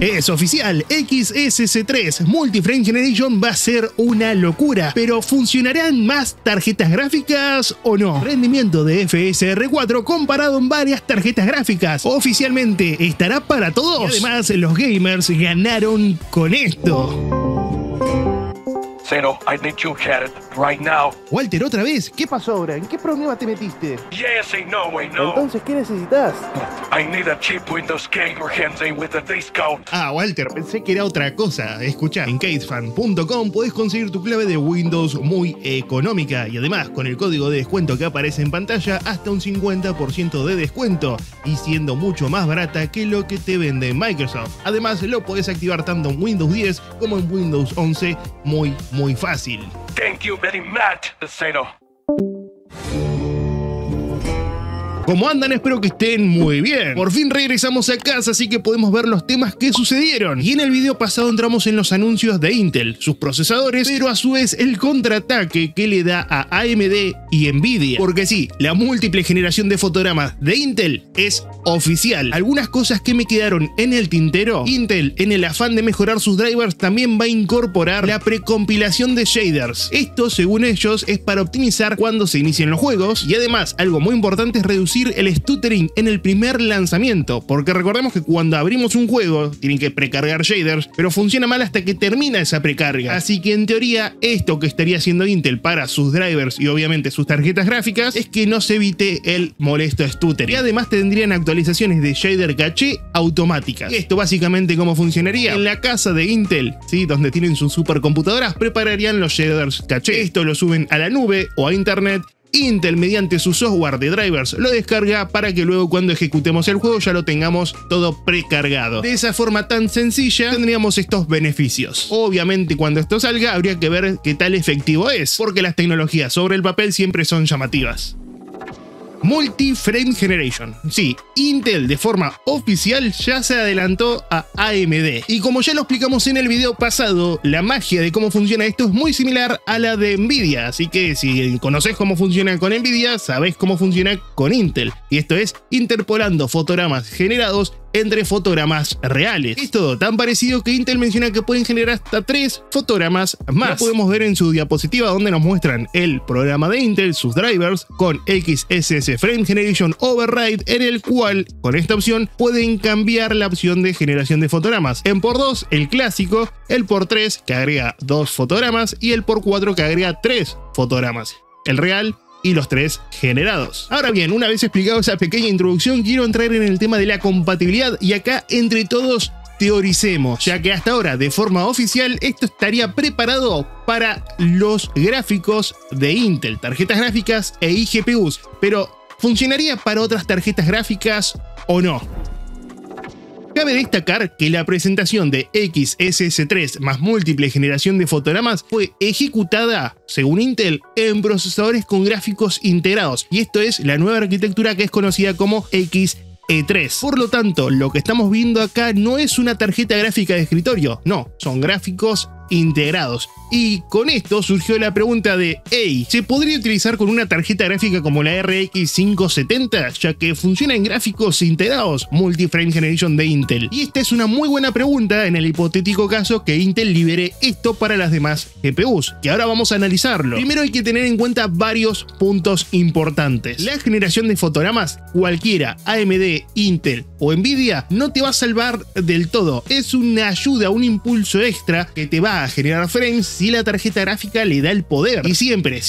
Es oficial, XSS3 Multi-Frame Generation va a ser una locura, pero ¿funcionarán más tarjetas gráficas o no? Rendimiento de FSR4 comparado en varias tarjetas gráficas. Oficialmente estará para todos. Y además los gamers ganaron con esto. Zeno, I need you here right now. Walter, otra vez. ¿Qué pasó ahora? ¿En qué problema te metiste? Yes, I know. Entonces, ¿qué necesitas? I need a cheap Windows game urgently with a discount. Ah, Walter, pensé que era otra cosa. Escucha, en casefan.com podés conseguir tu clave de Windows muy económica y además con el código de descuento que aparece en pantalla hasta un 50% de descuento y siendo mucho más barata que lo que te vende Microsoft. Además, lo podés activar tanto en Windows 10 como en Windows 11 muy fácil. Thank you very much, Zeno. ¿Cómo andan? Espero que estén muy bien. Por fin regresamos a casa, así que podemos ver los temas que sucedieron. Y en el video pasado entramos en los anuncios de Intel, sus procesadores, pero a su vez el contraataque que le da a AMD y Nvidia. Porque sí, la múltiple generación de fotogramas de Intel es oficial. Algunas cosas que me quedaron en el tintero. Intel, en el afán de mejorar sus drivers, también va a incorporar la precompilación de shaders. Esto, según ellos, es para optimizar cuando se inician los juegos. Y además, algo muy importante es reducir el stuttering en el primer lanzamiento, porque recordemos que cuando abrimos un juego tienen que precargar shaders, pero funciona mal hasta que termina esa precarga. Así que en teoría esto que estaría haciendo Intel para sus drivers y obviamente sus tarjetas gráficas es que no se evite el molesto stuttering. Y además tendrían actualizaciones de shader caché automáticas. Esto básicamente cómo funcionaría. En la casa de Intel, ¿sí? Donde tienen sus supercomputadoras, prepararían los shaders caché. Esto lo suben a la nube o a internet. Intel, mediante su software de drivers, lo descarga para que luego cuando ejecutemos el juego ya lo tengamos todo precargado. De esa forma tan sencilla tendríamos estos beneficios. Obviamente cuando esto salga habría que ver qué tal efectivo es, porque las tecnologías sobre el papel siempre son llamativas. Multi-Frame Generation. Sí, Intel de forma oficial ya se adelantó a AMD. Y como ya lo explicamos en el video pasado, la magia de cómo funciona esto es muy similar a la de Nvidia. Así que si conoces cómo funciona con Nvidia, sabés cómo funciona con Intel. Y esto es interpolando fotogramas generados entre fotogramas reales. Es todo tan parecido que Intel menciona que pueden generar hasta 3 fotogramas más. Lo podemos ver en su diapositiva donde nos muestran el programa de Intel, sus drivers, con XSS Frame Generation Override, en el cual con esta opción pueden cambiar la opción de generación de fotogramas. En por 2 el clásico, el por 3 que agrega 2 fotogramas y el por 4 que agrega 3 fotogramas. El real y los 3 generados. Ahora bien, una vez explicado esa pequeña introducción, quiero entrar en el tema de la compatibilidad y acá entre todos teoricemos, ya que hasta ahora de forma oficial esto estaría preparado para los gráficos de Intel, tarjetas gráficas e iGPUs, pero ¿funcionaría para otras tarjetas gráficas o no? Cabe destacar que la presentación de XSS3 más múltiple generación de fotogramas fue ejecutada, según Intel, en procesadores con gráficos integrados, y esto es la nueva arquitectura que es conocida como XE3. Por lo tanto, lo que estamos viendo acá no es una tarjeta gráfica de escritorio, no, son gráficos integrados. Y con esto surgió la pregunta de, hey, ¿se podría utilizar con una tarjeta gráfica como la RX 570? Ya que funciona en gráficos integrados Multi-Frame Generation de Intel. Y esta es una muy buena pregunta en el hipotético caso que Intel libere esto para las demás GPUs, que ahora vamos a analizarlo. Primero hay que tener en cuenta varios puntos importantes. La generación de fotogramas, cualquiera, AMD, Intel o Nvidia, no te va a salvar del todo. Es una ayuda, un impulso extra que te va a generar frames si la tarjeta gráfica le da el poder. Y siempre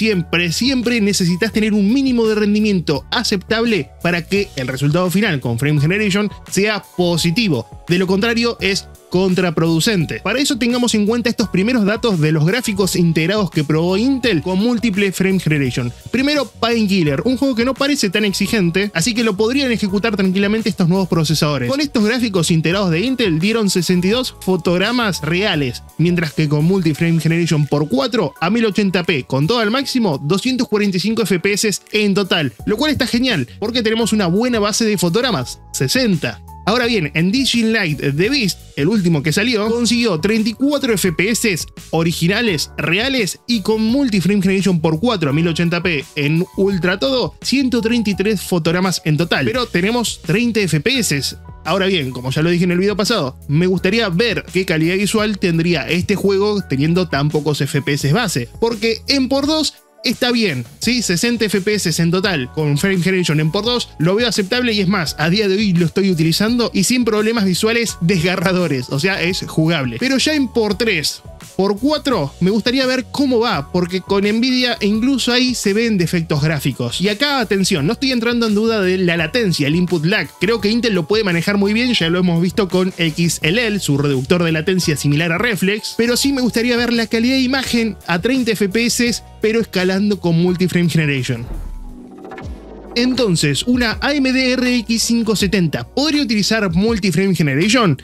necesitas tener un mínimo de rendimiento aceptable para que el resultado final con Frame Generation sea positivo. De lo contrario es contraproducente. Para eso tengamos en cuenta estos primeros datos de los gráficos integrados que probó Intel con múltiple Frame Generation. Primero, Painkiller, un juego que no parece tan exigente, así que lo podrían ejecutar tranquilamente estos nuevos procesadores. Con estos gráficos integrados de Intel dieron 62 fotogramas reales, mientras que con Multi-Frame Generation por 4 a 1080p con todo al máximo 245 FPS en total, lo cual está genial porque tenemos una buena base de fotogramas, 60. Ahora bien, en Dying Light The Beast, el último que salió, consiguió 34 FPS originales, reales, y con Multi-Frame Generation por 4 a 1080p en ultra todo, 133 fotogramas en total. Pero tenemos 30 FPS Ahora bien, como ya lo dije en el video pasado, me gustaría ver qué calidad visual tendría este juego teniendo tan pocos FPS base, porque en por 2 está bien, ¿sí? 60 FPS en total, con Frame Generation en por 2, lo veo aceptable y es más, a día de hoy lo estoy utilizando y sin problemas visuales desgarradores, o sea, es jugable. Pero ya en por 3, por 4, me gustaría ver cómo va, porque con Nvidia incluso ahí se ven defectos gráficos. Y acá, atención, no estoy entrando en duda de la latencia, el input lag. Creo que Intel lo puede manejar muy bien, ya lo hemos visto con XLL, su reductor de latencia similar a Reflex, pero sí me gustaría ver la calidad de imagen a 30 FPS, pero escalando con Multi-Frame Generation. Entonces, una AMD RX 570, ¿podría utilizar Multi-Frame Generation?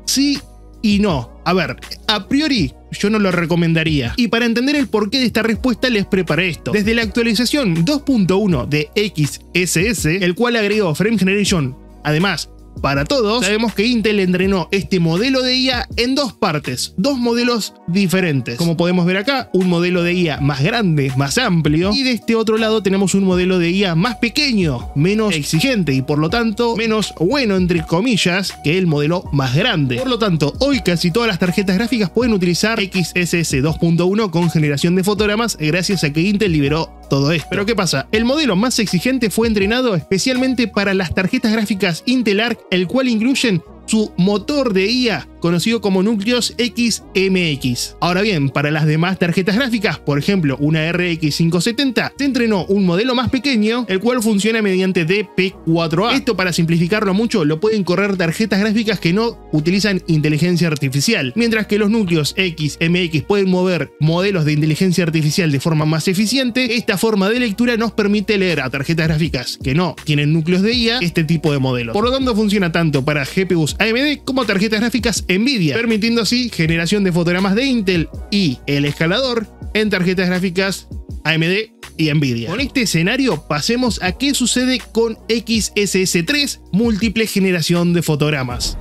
Sí y no. A ver, a priori yo no lo recomendaría. Y para entender el porqué de esta respuesta les preparé esto. Desde la actualización 2.1 de XSS, el cual agregó Frame Generation, además, para todos, sabemos que Intel entrenó este modelo de IA en dos partes, dos modelos diferentes. Como podemos ver acá, un modelo de IA más grande, más amplio, y de este otro lado tenemos un modelo de IA más pequeño, menos exigente y por lo tanto menos bueno entre comillas que el modelo más grande. Por lo tanto, hoy casi todas las tarjetas gráficas pueden utilizar XSS 2.1 con generación de fotogramas gracias a que Intel liberó todo esto. Pero ¿qué pasa? El modelo más exigente fue entrenado especialmente para las tarjetas gráficas Intel Arc, el cual incluyen su motor de IA conocido como núcleos XMX. Ahora bien, para las demás tarjetas gráficas, por ejemplo una RX 570, se entrenó un modelo más pequeño, el cual funciona mediante DP4A. Esto, para simplificarlo mucho, lo pueden correr tarjetas gráficas que no utilizan inteligencia artificial, mientras que los núcleos XMX pueden mover modelos de inteligencia artificial de forma más eficiente. Esta forma de lectura nos permite leer a tarjetas gráficas que no tienen núcleos de IA este tipo de modelos. Por lo tanto, funciona tanto para GPUs AMD como tarjetas gráficas Nvidia, permitiendo así generación de fotogramas de Intel y el escalador en tarjetas gráficas AMD y Nvidia. Con este escenario pasemos a qué sucede con XSS3, múltiple generación de fotogramas.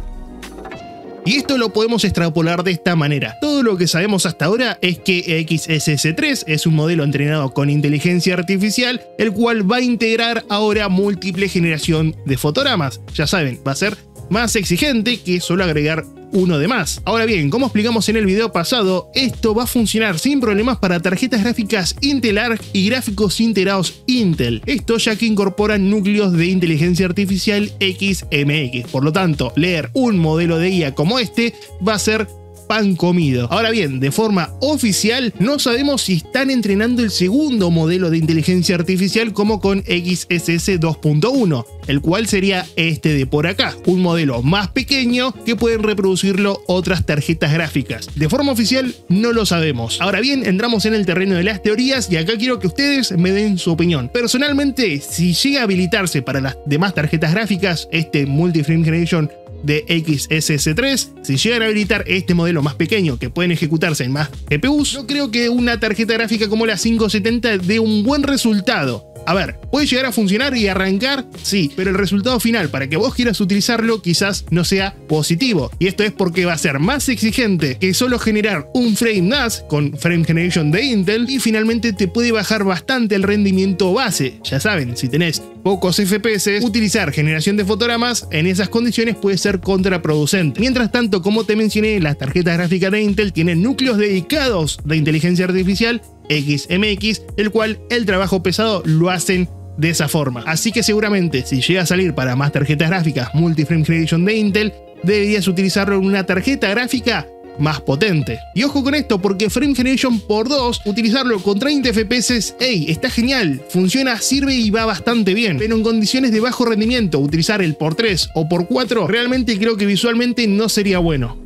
Y esto lo podemos extrapolar de esta manera. Todo lo que sabemos hasta ahora es que XSS3 es un modelo entrenado con inteligencia artificial, el cual va a integrar ahora múltiple generación de fotogramas. Ya saben, va a ser más exigente que solo agregar uno de más. Ahora bien, como explicamos en el video pasado, esto va a funcionar sin problemas para tarjetas gráficas Intel Arc y gráficos integrados Intel. Esto ya que incorporan núcleos de inteligencia artificial XMX. Por lo tanto, leer un modelo de IA como este va a ser pan comido. Ahora bien, de forma oficial no sabemos si están entrenando el segundo modelo de inteligencia artificial como con XSS 2.1, el cual sería este de por acá, un modelo más pequeño que pueden reproducirlo otras tarjetas gráficas. De forma oficial no lo sabemos. Ahora bien, entramos en el terreno de las teorías y acá quiero que ustedes me den su opinión. Personalmente, si llega a habilitarse para las demás tarjetas gráficas este Multi-Frame Generation de XSS3, si llegan a habilitar este modelo más pequeño que pueden ejecutarse en más GPUs, yo creo que una tarjeta gráfica como la 570 dé un buen resultado. A ver, puede llegar a funcionar y arrancar, sí, pero el resultado final para que vos quieras utilizarlo quizás no sea positivo. Y esto es porque va a ser más exigente que solo generar un frame NAS con Frame Generation de Intel y finalmente te puede bajar bastante el rendimiento base. Ya saben, si tenés pocos FPS, utilizar generación de fotogramas en esas condiciones puede ser contraproducente. Mientras tanto, como te mencioné, las tarjetas gráficas de Intel tienen núcleos dedicados de inteligencia artificial XMX, el cual el trabajo pesado lo hacen de esa forma. Así que seguramente si llega a salir para más tarjetas gráficas Multi-Frame Generation de Intel, deberías utilizarlo en una tarjeta gráfica más potente. Y ojo con esto, porque Frame Generation por 2, utilizarlo con 30 FPS, hey, está genial, funciona, sirve y va bastante bien, pero en condiciones de bajo rendimiento, utilizar el por 3 o por 4, realmente creo que visualmente no sería bueno.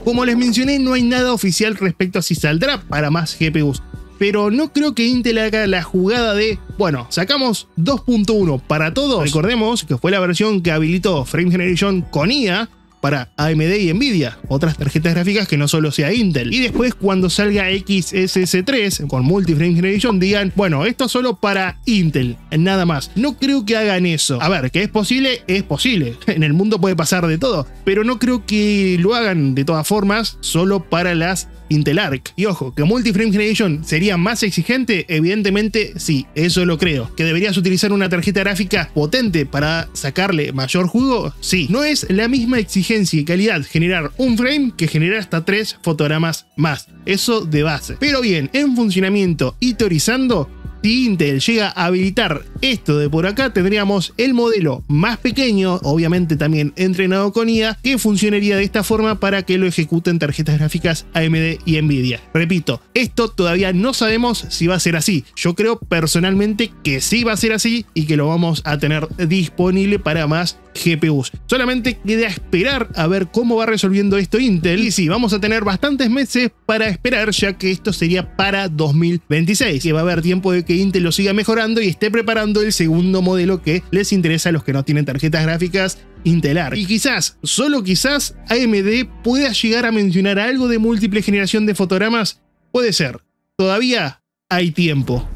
Como les mencioné, no hay nada oficial respecto a si saldrá para más GPUs, pero no creo que Intel haga la jugada de, bueno, sacamos 2.1 para todos. Recordemos que fue la versión que habilitó Frame Generation con IA para AMD y Nvidia, otras tarjetas gráficas que no solo sea Intel. Y después, cuando salga XSS3 con Multi-Frame Generation, digan, bueno, esto es solo para Intel, nada más. No creo que hagan eso. A ver, que es posible, es posible. En el mundo puede pasar de todo, pero no creo que lo hagan de todas formas solo para las Intel Arc. Y ojo, que Multi-Frame Generation sería más exigente, evidentemente sí, eso lo creo. Que deberías utilizar una tarjeta gráfica potente para sacarle mayor jugo, sí. No es la misma exigencia y calidad generar un frame que generar hasta 3 fotogramas más, eso de base. Pero bien, en funcionamiento y teorizando, si Intel llega a habilitar esto de por acá, tendríamos el modelo más pequeño, obviamente también entrenado con IA, que funcionaría de esta forma para que lo ejecuten tarjetas gráficas AMD y Nvidia. Repito, esto todavía no sabemos si va a ser así. Yo creo personalmente que sí va a ser así y que lo vamos a tener disponible para más GPUs. Solamente queda esperar a ver cómo va resolviendo esto Intel. Y sí, vamos a tener bastantes meses para esperar, ya que esto sería para 2026, que va a haber tiempo de que Intel lo siga mejorando y esté preparando el segundo modelo que les interesa a los que no tienen tarjetas gráficas Intel Arc. Y quizás, solo quizás, AMD pueda llegar a mencionar algo de múltiple generación de fotogramas. Puede ser. Todavía hay tiempo.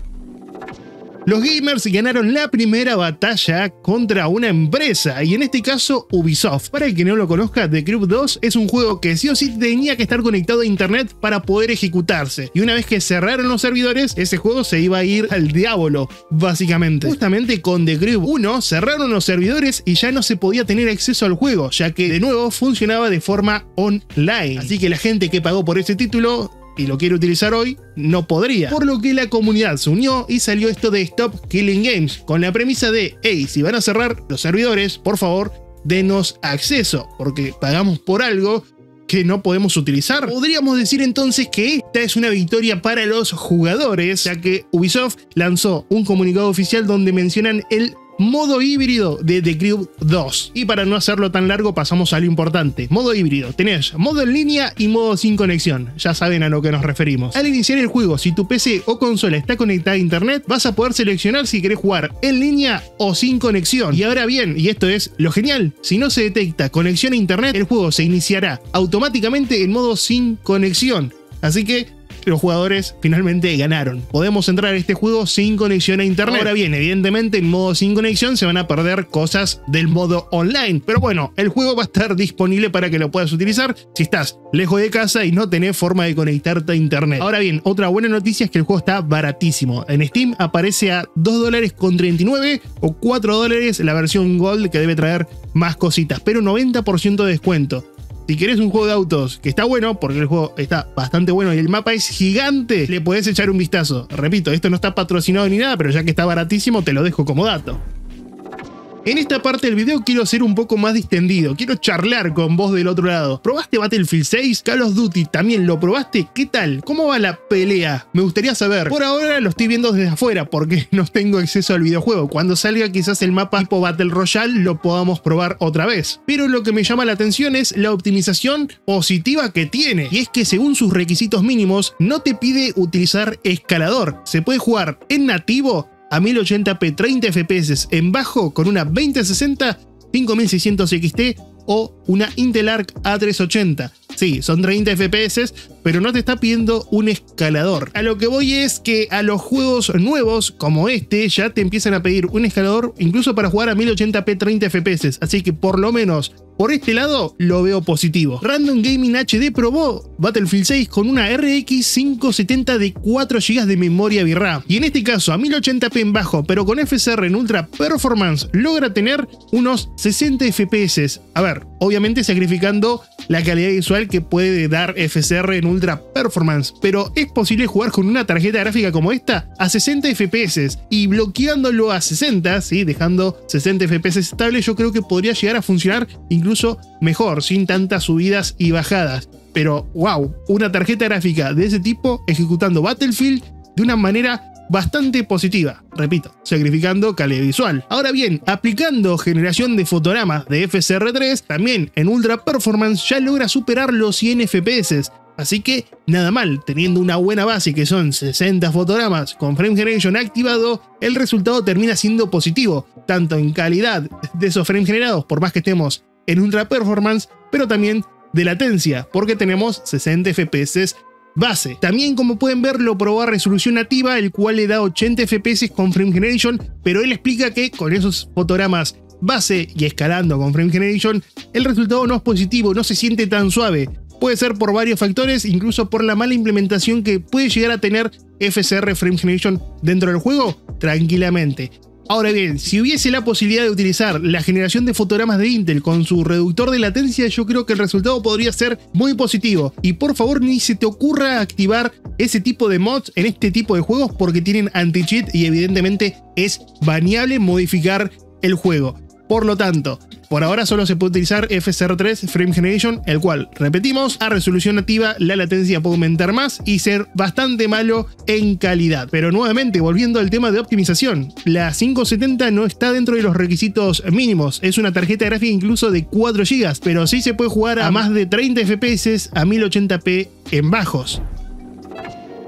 Los gamers ganaron la primera batalla contra una empresa, y en este caso Ubisoft. Para el que no lo conozca, The Crew 2 es un juego que sí o sí tenía que estar conectado a internet para poder ejecutarse. Y una vez que cerraron los servidores, ese juego se iba a ir al diablo, básicamente. Justamente con The Crew 1 cerraron los servidores y ya no se podía tener acceso al juego, ya que de nuevo funcionaba de forma online. Así que la gente que pagó por ese título y lo quiere utilizar hoy, no podría. Por lo que la comunidad se unió y salió esto de Stop Killing Games, con la premisa de, hey, si van a cerrar los servidores, por favor, denos acceso, porque pagamos por algo que no podemos utilizar. Podríamos decir entonces que esta es una victoria para los jugadores, ya que Ubisoft lanzó un comunicado oficial donde mencionan el modo híbrido de The Crew 2. Y para no hacerlo tan largo, pasamos a lo importante. Modo híbrido. Tenés modo en línea y modo sin conexión. Ya saben a lo que nos referimos. Al iniciar el juego, si tu PC o consola está conectada a internet, vas a poder seleccionar si querés jugar en línea o sin conexión. Y ahora bien, y esto es lo genial, si no se detecta conexión a internet, el juego se iniciará automáticamente en modo sin conexión. Así que los jugadores finalmente ganaron. Podemos entrar a este juego sin conexión a internet. Ahora bien, evidentemente en modo sin conexión se van a perder cosas del modo online. Pero bueno, el juego va a estar disponible para que lo puedas utilizar si estás lejos de casa y no tenés forma de conectarte a internet. Ahora bien, otra buena noticia es que el juego está baratísimo. En Steam aparece a $2.39 o $4 la versión Gold, que debe traer más cositas, pero 90% de descuento. Si querés un juego de autos que está bueno, porque el juego está bastante bueno y el mapa es gigante, le podés echar un vistazo. Repito, esto no está patrocinado ni nada, pero ya que está baratísimo, te lo dejo como dato. En esta parte del video quiero ser un poco más distendido, quiero charlar con vos del otro lado. ¿Probaste Battlefield 6? ¿Call of Duty también lo probaste? ¿Qué tal? ¿Cómo va la pelea? Me gustaría saber. Por ahora lo estoy viendo desde afuera porque no tengo acceso al videojuego. Cuando salga quizás el mapa tipo Battle Royale lo podamos probar otra vez. Pero lo que me llama la atención es la optimización positiva que tiene. Y es que según sus requisitos mínimos no te pide utilizar escalador. Se puede jugar en nativo a 1080p 30 FPS en bajo con una 2060 5600 XT o una Intel Arc A380. Sí, son 30 FPS, pero no te está pidiendo un escalador. A lo que voy es que a los juegos nuevos como este ya te empiezan a pedir un escalador incluso para jugar a 1080p 30 FPS, así que por lo menos por este lado lo veo positivo. Random Gaming HD probó Battlefield 6 con una RX 570 de 4 GB de memoria VRAM y en este caso a 1080p en bajo pero con FSR en Ultra Performance logra tener unos 60 FPS. A ver, obviamente sacrificando la calidad visual que puede dar FSR en Ultra Performance, pero es posible jugar con una tarjeta gráfica como esta a 60 FPS y bloqueándolo a 60, ¿sí? Dejando 60 FPS estable, yo creo que podría llegar a funcionar incluso mejor, sin tantas subidas y bajadas. Pero wow, una tarjeta gráfica de ese tipo ejecutando Battlefield de una manera bastante positiva, repito, sacrificando calidad visual. Ahora bien, aplicando generación de fotogramas de FSR3, también en Ultra Performance ya logra superar los 100 FPS. Así que nada mal, teniendo una buena base que son 60 fotogramas con Frame Generation activado, el resultado termina siendo positivo, tanto en calidad de esos frames generados, por más que estemos en Ultra Performance, pero también de latencia, porque tenemos 60 FPS base. También, como pueden ver, lo probó a resolución nativa, el cual le da 80 FPS con Frame Generation, pero él explica que con esos fotogramas base y escalando con Frame Generation, el resultado no es positivo, no se siente tan suave. Puede ser por varios factores, incluso por la mala implementación que puede llegar a tener FSR Frame Generation dentro del juego, tranquilamente. Ahora bien, si hubiese la posibilidad de utilizar la generación de fotogramas de Intel con su reductor de latencia, yo creo que el resultado podría ser muy positivo. Y por favor, ni se te ocurra activar ese tipo de mods en este tipo de juegos porque tienen anti-cheat y evidentemente es baneable modificar el juego. Por lo tanto, por ahora solo se puede utilizar FSR3 Frame Generation, el cual, repetimos, a resolución nativa la latencia puede aumentar más y ser bastante malo en calidad. Pero nuevamente, volviendo al tema de optimización, la 570 no está dentro de los requisitos mínimos, es una tarjeta gráfica incluso de 4 GB, pero sí se puede jugar a más de 30 FPS a 1080p en bajos.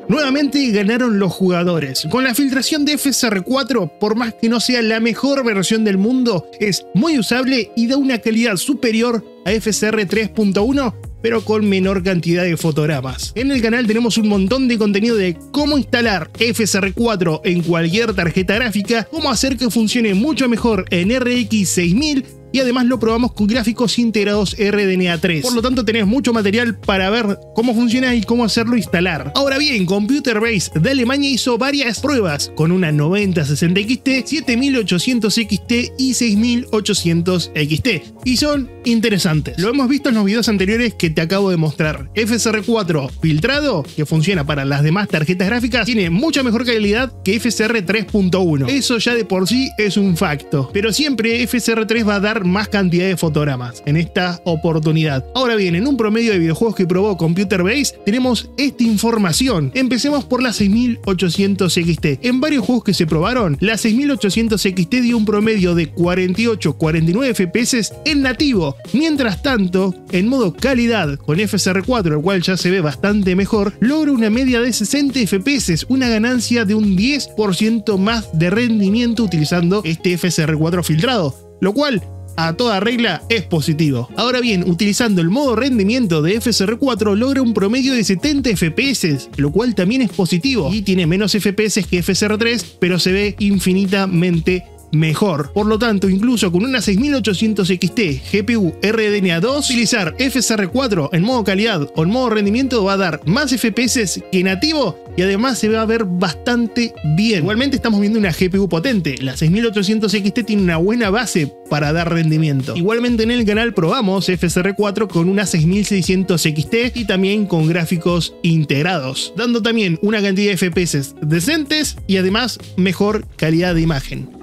Nuevamente ganaron los jugadores. Con la filtración de FSR4, por más que no sea la mejor versión del mundo, es muy usable y da una calidad superior a FSR 3.1, pero con menor cantidad de fotogramas. En el canal tenemos un montón de contenido de cómo instalar FSR4 en cualquier tarjeta gráfica, cómo hacer que funcione mucho mejor en RX 6000, y además lo probamos con gráficos integrados RDNA 3. Por lo tanto, tenés mucho material para ver cómo funciona y cómo hacerlo instalar. Ahora bien, Computer Base de Alemania hizo varias pruebas con una 9060 XT, 7800 XT y 6800 XT, y son interesantes. Lo hemos visto en los videos anteriores que te acabo de mostrar. FSR4 filtrado, que funciona para las demás tarjetas gráficas, tiene mucha mejor calidad que FSR 3.1. Eso ya de por sí es un facto, pero siempre FSR3 va a dar más cantidad de fotogramas en esta oportunidad. Ahora bien, en un promedio de videojuegos que probó Computer Base tenemos esta información. Empecemos por la 6800 XT. En varios juegos que se probaron, la 6800 XT dio un promedio de 48-49 FPS en nativo. Mientras tanto, en modo calidad con FSR4, el cual ya se ve bastante mejor, logra una media de 60 FPS, una ganancia de un 10% más de rendimiento utilizando este FSR4 filtrado, lo cual a toda regla es positivo. Ahora bien, utilizando el modo rendimiento de FSR4 logra un promedio de 70 FPS, lo cual también es positivo y tiene menos FPS que FSR3, pero se ve infinitamente mejor. Por lo tanto, incluso con una 6800 XT GPU RDNA 2, utilizar FSR4 en modo calidad o en modo rendimiento va a dar más FPS que nativo y además se va a ver bastante bien. Igualmente estamos viendo una GPU potente. La 6800 XT tiene una buena base para dar rendimiento. Igualmente en el canal probamos FSR4 con una 6600 XT y también con gráficos integrados, dando también una cantidad de FPS decentes y además mejor calidad de imagen.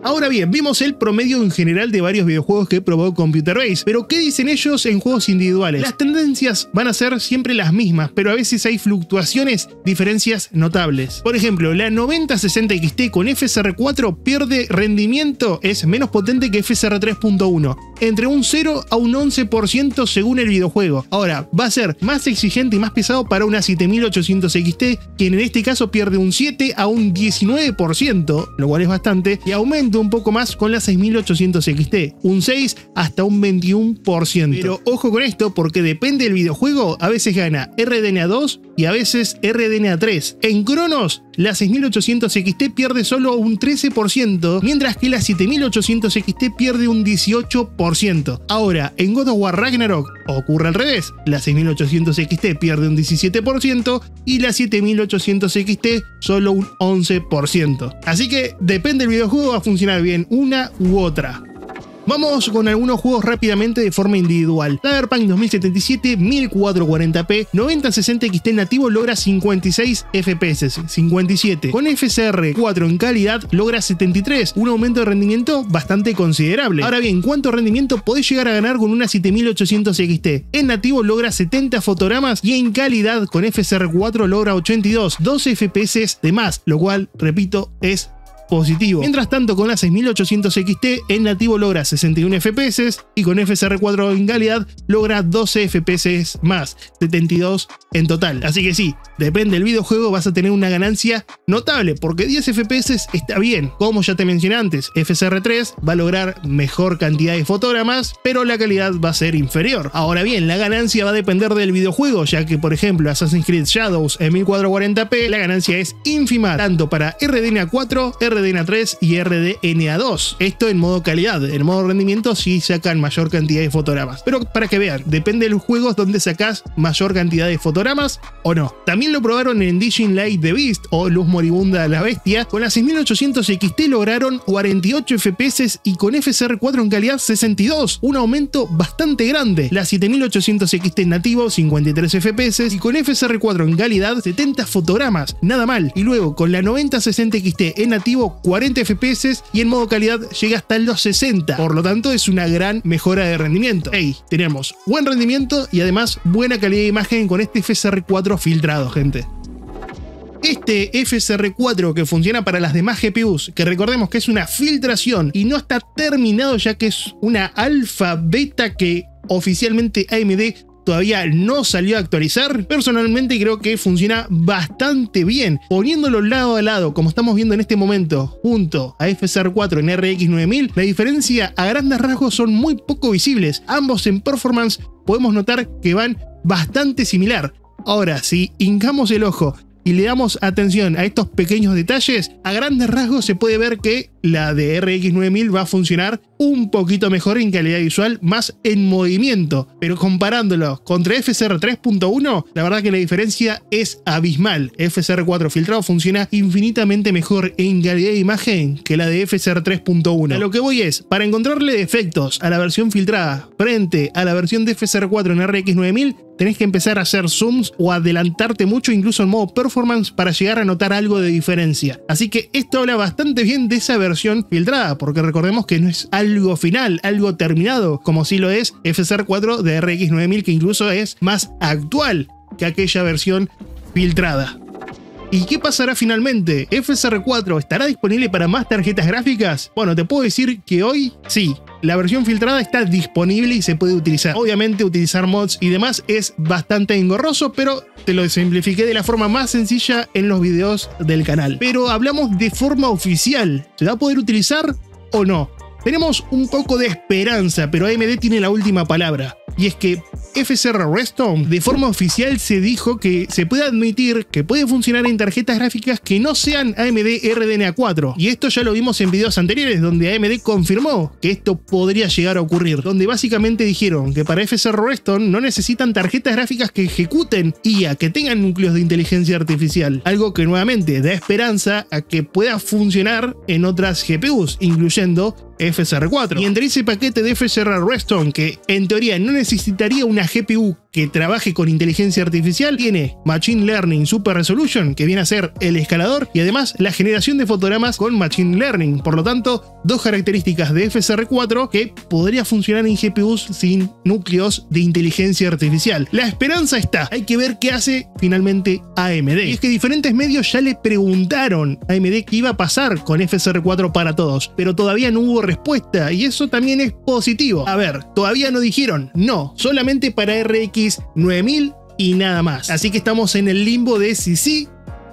Ahora bien, vimos el promedio en general de varios videojuegos que probó Computer Base, pero ¿qué dicen ellos en juegos individuales? Las tendencias van a ser siempre las mismas, pero a veces hay fluctuaciones, diferencias notables. Por ejemplo, la 9060 XT con FSR4 pierde rendimiento, es menos potente que FSR 3.1, entre un 0 a un 11% según el videojuego. Ahora, va a ser más exigente y más pesado para una 7800 XT, quien en este caso pierde un 7 a un 19%, lo cual es bastante, y aumenta un poco más con la 6800 XT, un 6 hasta un 21%. Pero ojo con esto porque depende del videojuego, a veces gana RDNA 2 y a veces RDNA 3. En Cronos, la 6800 XT pierde solo un 13%, mientras que la 7800 XT pierde un 18%. Ahora, en God of War Ragnarok ocurre al revés, la 6800 XT pierde un 17% y la 7800 XT solo un 11%. Así que depende del videojuego, va a funcionar bien una u otra. Vamos con algunos juegos rápidamente de forma individual. Cyberpunk 2077 1440p 9060 XT nativo logra 56 FPS, 57. Con FSR 4 en calidad logra 73, un aumento de rendimiento bastante considerable. Ahora bien, ¿cuánto rendimiento podés llegar a ganar con una 7800 XT? En nativo logra 70 fotogramas y en calidad con FSR 4 logra 82, 12 FPS de más, lo cual, repito, es positivo. Mientras tanto, con la 6800 XT en nativo logra 61 FPS y con FSR4 en calidad logra 12 FPS más, 72 en total. Así que sí, depende del videojuego, vas a tener una ganancia notable porque 10 FPS está bien. Como ya te mencioné antes, FSR3 va a lograr mejor cantidad de fotogramas, pero la calidad va a ser inferior. Ahora bien, la ganancia va a depender del videojuego, ya que por ejemplo Assassin's Creed Shadows en 1440p la ganancia es ínfima tanto para RDNA 4, RDNA RDNA3 y RDNA2. Esto en modo calidad. En modo rendimiento sí sacan mayor cantidad de fotogramas. Pero para que vean, depende de los juegos donde sacás mayor cantidad de fotogramas o no. También lo probaron en Dying Light the Beast o Luz Moribunda la Bestia. Con la 6800 XT lograron 48 FPS y con FSR4 en calidad 62. Un aumento bastante grande. La 7800 XT nativo 53 FPS y con FSR4 en calidad 70 fotogramas. Nada mal. Y luego con la 9060 XT en nativo 40 FPS y en modo calidad llega hasta los 60. Por lo tanto es una gran mejora de rendimiento. Hey, tenemos buen rendimiento y además buena calidad de imagen con este FSR4 filtrado, gente. Este FSR4 que funciona para las demás GPUs, que recordemos que es una filtración y no está terminado ya que es una alfa beta que oficialmente AMD todavía no salió a actualizar, personalmente creo que funciona bastante bien. Poniéndolo lado a lado, como estamos viendo en este momento, junto a FSR4 en RX 9000, la diferencia a grandes rasgos son muy poco visibles. Ambos en performance podemos notar que van bastante similar. Ahora, si hincamos el ojo y le damos atención a estos pequeños detalles, a grandes rasgos se puede ver que la de RX 9000 va a funcionar un poquito mejor en calidad visual, más en movimiento, pero comparándolo contra FSR 3.1, la verdad que la diferencia es abismal. FSR4 filtrado funciona infinitamente mejor en calidad de imagen que la de FSR 3.1. A lo que voy es, para encontrarle defectos a la versión filtrada frente a la versión de FSR4 en RX 9000, tenés que empezar a hacer zooms o adelantarte mucho incluso en modo performance para llegar a notar algo de diferencia. Así que esto habla bastante bien de esa versión filtrada, porque recordemos que no es algo final, algo terminado, como sí lo es FSR4 de RX 9000, que incluso es más actual que aquella versión filtrada. ¿Y qué pasará finalmente? ¿FSR4 estará disponible para más tarjetas gráficas? Bueno, te puedo decir que hoy sí. La versión filtrada está disponible y se puede utilizar. Obviamente utilizar mods y demás es bastante engorroso, pero te lo simplifiqué de la forma más sencilla en los videos del canal. Pero hablamos de forma oficial. ¿Se va a poder utilizar o no? Tenemos un poco de esperanza, pero AMD tiene la última palabra. Y es que FSR Redstone de forma oficial se dijo que se puede admitir que puede funcionar en tarjetas gráficas que no sean AMD RDNA4. Y esto ya lo vimos en videos anteriores donde AMD confirmó que esto podría llegar a ocurrir. Donde básicamente dijeron que para FSR Redstone no necesitan tarjetas gráficas que ejecuten IA, que tengan núcleos de inteligencia artificial. Algo que nuevamente da esperanza a que pueda funcionar en otras GPUs, incluyendo FSR4. Y entre ese paquete de FSR Redstone, que en teoría no necesitaría una GPU que trabaje con inteligencia artificial, tiene Machine Learning Super Resolution, que viene a ser el escalador, y además la generación de fotogramas con Machine Learning. Por lo tanto, dos características de FSR4 que podría funcionar en GPUs sin núcleos de inteligencia artificial. La esperanza está, hay que ver qué hace finalmente AMD. Y es que diferentes medios ya le preguntaron a AMD qué iba a pasar con FSR4 para todos, pero todavía no hubo respuesta, y eso también es positivo. A ver, todavía no dijeron no, solamente para RX 9000 y nada más. Así que estamos en el limbo de si sí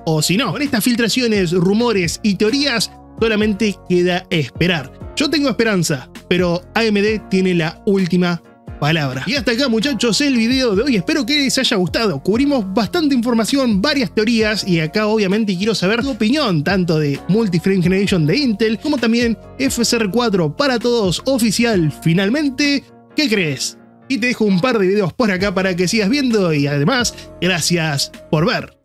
o si no. Con estas filtraciones, rumores y teorías, solamente queda esperar. Yo tengo esperanza, pero AMD tiene la última palabra. Y hasta acá, muchachos, el video de hoy. Espero que les haya gustado. Cubrimos bastante información, varias teorías, y acá obviamente quiero saber tu opinión, tanto de Multi-Frame Generation de Intel, como también FSR4 para todos oficial. Finalmente, ¿qué crees? Y te dejo un par de videos por acá para que sigas viendo, y además, gracias por ver.